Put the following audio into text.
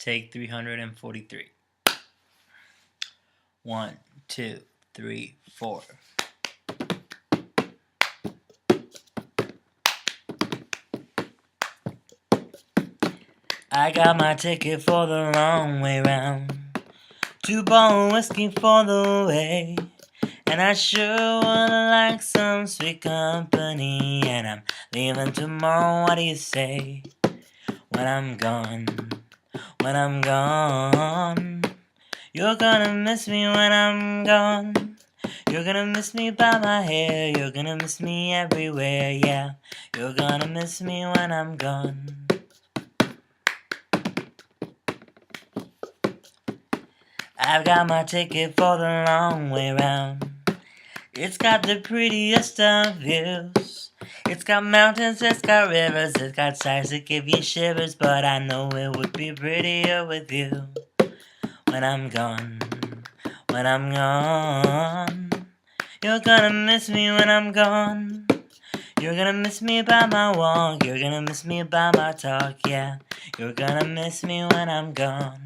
Take 343. 1, 2, 3, 4. I got my ticket for the long way round, 2 bottle whiskey for the way, and I sure would like some sweet company, and I'm leaving tomorrow. What do you say? When I'm gone, when I'm gone, you're gonna miss me when I'm gone. You're gonna miss me by my hair, you're gonna miss me everywhere, yeah. You're gonna miss me when I'm gone. I've got my ticket for the long way round. It's got the prettiest of views. It's got mountains, it's got rivers, it's got sights that give you shivers, but I know it would be prettier with you. When I'm gone, when I'm gone, you're gonna miss me when I'm gone. You're gonna miss me by my walk, you're gonna miss me by my talk, yeah. You're gonna miss me when I'm gone.